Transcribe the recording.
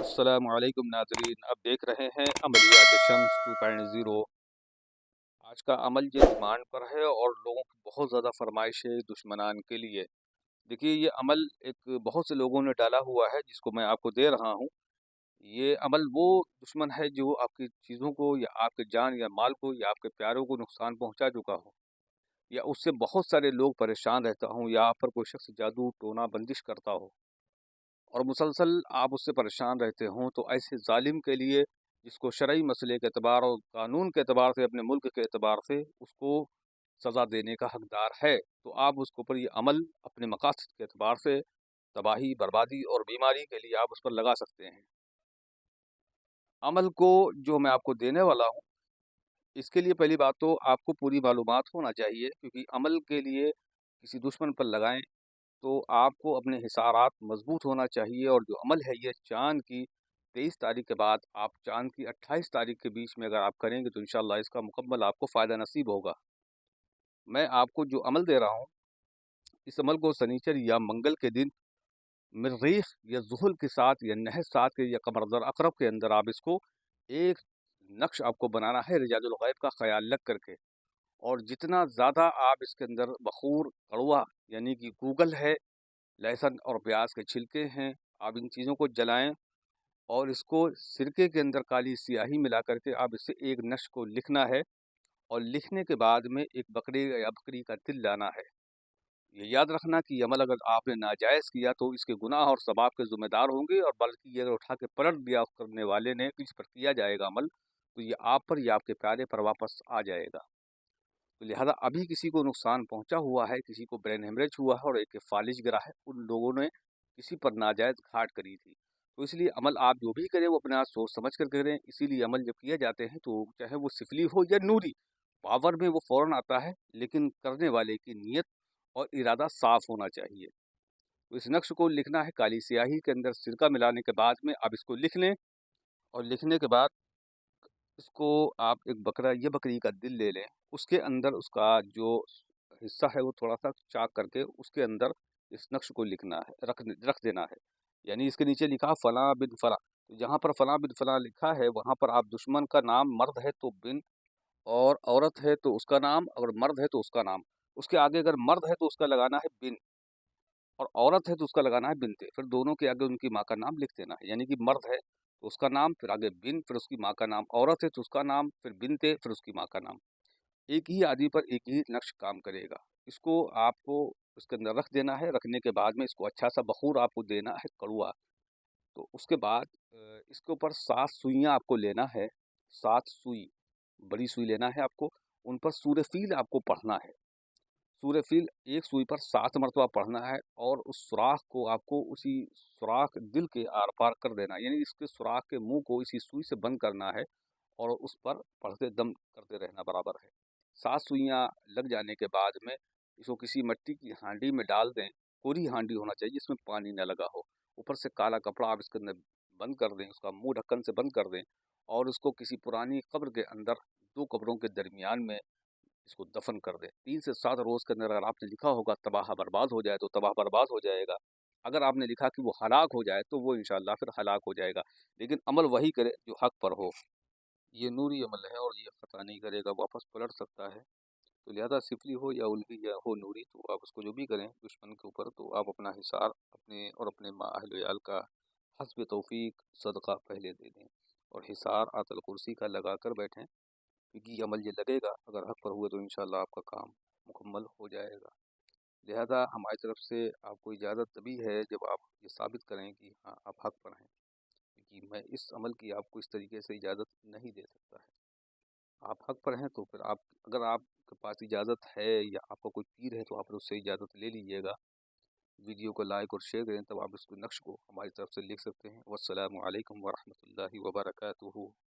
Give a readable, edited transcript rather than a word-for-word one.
अस्सलामु अलैकुम नाज़रीन, अब देख रहे हैं अमलियात शम्स 2.0। आज का अमल ये डिमांड पर है और लोगों की बहुत ज़्यादा फरमाइश है दुश्मनान के लिए। देखिए, ये अमल एक बहुत से लोगों ने डाला हुआ है जिसको मैं आपको दे रहा हूँ। ये अमल वो दुश्मन है जो आपकी चीज़ों को या आपके जान या माल को या आपके प्यारों को नुकसान पहुँचा चुका हो, या उससे बहुत सारे लोग परेशान रहता हूँ, या आप पर कोई शख्स जादू टोना बंदिश करता हो और मुसलसल आप उससे परेशान रहते हों, तो ऐसे ज़ालिम के लिए, जिसको शरई मसले के एतबार और कानून के एतबार से, अपने मुल्क के एतबार से उसको सज़ा देने का हकदार है, तो आप उसके ऊपर ये अमल अपने मकासद के एतबार से तबाही, बर्बादी और बीमारी के लिए आप उस पर लगा सकते हैं। अमल को जो मैं आपको देने वाला हूँ, इसके लिए पहली बात तो आपको पूरी मालूमात होना चाहिए, क्योंकि अमल के लिए किसी दुश्मन पर लगाएं तो आपको अपने हिसारात मजबूत होना चाहिए। और जो अमल है ये चाँद की 23 तारीख के बाद आप चाँद की 28 तारीख के बीच में अगर आप करेंगे तो इंशाअल्लाह इसका मुकम्मल आपको फ़ायदा नसीब होगा। मैं आपको जो अमल दे रहा हूँ, इस अमल को शनिचर या मंगल के दिन मरीख या ज़ुहल के साथ या नहस साथ के या कमरदर अकरब के अंदर आप इसको एक नक्श आपको बनाना है रिजाजुल गैब का ख्याल रख करके। और जितना ज़्यादा आप इसके अंदर बखूर, कड़वा यानी कि गूगल है, लहसुन और प्याज के छिलके हैं, आप इन चीज़ों को जलाएं और इसको सिरके के अंदर काली स्याही मिला करके आप इससे एक नक्श को लिखना है। और लिखने के बाद में एक बकरे या बकरी का तिल लाना है। ये याद रखना कि ये अमल अगर आपने नाजायज़ किया तो इसके गुनाह और सवाब के ज़िम्मेदार होंगे, और बल्कि ये अगर उठा के पलट दिया करने वाले ने, जिस पर किया जाएगा अमल, तो ये आप पर या आपके प्यारे पर वापस आ जाएगा। तो लिहाजा अभी किसी को नुकसान पहुंचा हुआ है, किसी को ब्रेन हेमरेज हुआ है और एक फालिज गिरा है, उन लोगों ने किसी पर नाजायज़ घाट करी थी। तो इसलिए अमल आप जो भी करें वो अपने आप सोच समझ कर करें। इसीलिए अमल जब किए जाते हैं तो चाहे वो सिफली हो या नूरी, पावर में वो फ़ौरन आता है, लेकिन करने वाले की नीयत और इरादा साफ़ होना चाहिए। तो इस नक्श को लिखना है काली स्याही के अंदर सिरका मिलाने के बाद में आप इसको लिख लें। और लिखने के बाद इसको आप एक बकरा या बकरी का दिल ले लें, उसके अंदर उसका जो हिस्सा है वो थोड़ा-सा चाक करके उसके अंदर इस नक्श को लिखना है, रख देना है। यानी इसके नीचे लिखा फ़लाँ बिन फ़लाँ, तो जहाँ पर फ़लाँ बिन फ़लाँ लिखा है वहाँ पर आप दुश्मन का नाम, मर्द है तो बिन, और औरत है तो उसका नाम, अगर मर्द है तो उसका नाम। उसके आगे अगर मर्द है तो उसका लगाना है बिन, और औरत है तो उसका लगाना है बिनते। फिर दोनों के आगे उनकी माँ का नाम लिख देना है। यानी कि मर्द है तो उसका नाम, फिर आगे बिन, फिर उसकी माँ का नाम, औरत है तो उसका नाम, फिर बिनते, फिर उसकी माँ का नाम। एक ही आदमी पर एक ही नक्श काम करेगा। इसको आपको उसके अंदर रख देना है। रखने के बाद में इसको अच्छा सा बखूर आपको देना है, कड़वा। तो उसके बाद इसके ऊपर 7 सुइयाँ आपको लेना है। 7 सुई, बड़ी सुई लेना है आपको। उन पर सूरह फ़ील आपको पढ़ना है। सूरह फ़ील एक सुई पर 7 मरतबा पढ़ना है, और उस सुराख को आपको उसी सुराख दिल के आर-पार कर देना है। यानी इसके सुराख के मुँह को इसी सुई से बंद करना है और उस पर पढ़ते दम करते रहना बराबर है। 7 सुइयाँ लग जाने के बाद में इसको किसी मिट्टी की हांडी में डाल दें। कोरी हांडी होना चाहिए जिसमें पानी न लगा हो। ऊपर से काला कपड़ा आप इसके अंदर बंद कर दें, उसका मुँह ढक्कन से बंद कर दें, और उसको किसी पुरानी कब्र के अंदर 2 कब्रों के दरमियान में इसको दफन कर दें। 3 से 7 रोज़ के अंदर अगर आपने लिखा होगा तबाह बर्बाद हो जाए तो तबाह बर्बाद हो जाएगा। अगर आपने लिखा कि वो हलाक हो जाए तो वो इंशाअल्लाह फिर हलाक हो जाएगा। लेकिन अमल वही करे जो हक़ पर हो। ये नूरी अमल है और ये ख़ता नहीं करेगा, वापस पलट सकता है। तो लिहाजा सिफली हो या उल्ही या हो नूरी, तो आप उसको जो भी करें दुश्मन के ऊपर, तो आप अपना हिसार अपने और अपने माँ अहल वयाल का हस्ब तौफ़ीक सदका पहले दे दें, और हिसार आयतुल कुर्सी का लगा कर बैठें, क्योंकि ये अमल ये लगेगा। अगर हक़ पर हुए तो इंशाअल्लाह आपका काम मुकम्मल हो जाएगा। लिहाजा हमारी तरफ से आपको इजाज़त तभी है जब आप ये साबित करें कि हाँ, आप हक़ पर हैं, क्योंकि मैं इस अमल की आपको इस तरीके से इजाज़त नहीं दे सकता है। आप हक़ पर हैं तो फिर आप, अगर आपके पास इजाज़त है या आपका कोई पीर है तो आप उससे इजाज़त ले लीजिएगा। वीडियो को लाइक और शेयर करें, तब आप इसको नक्श को हमारी तरफ से लिख सकते हैं। वस्सलामु अलैकुम व रहमतुल्लाहि व बरकातुहू।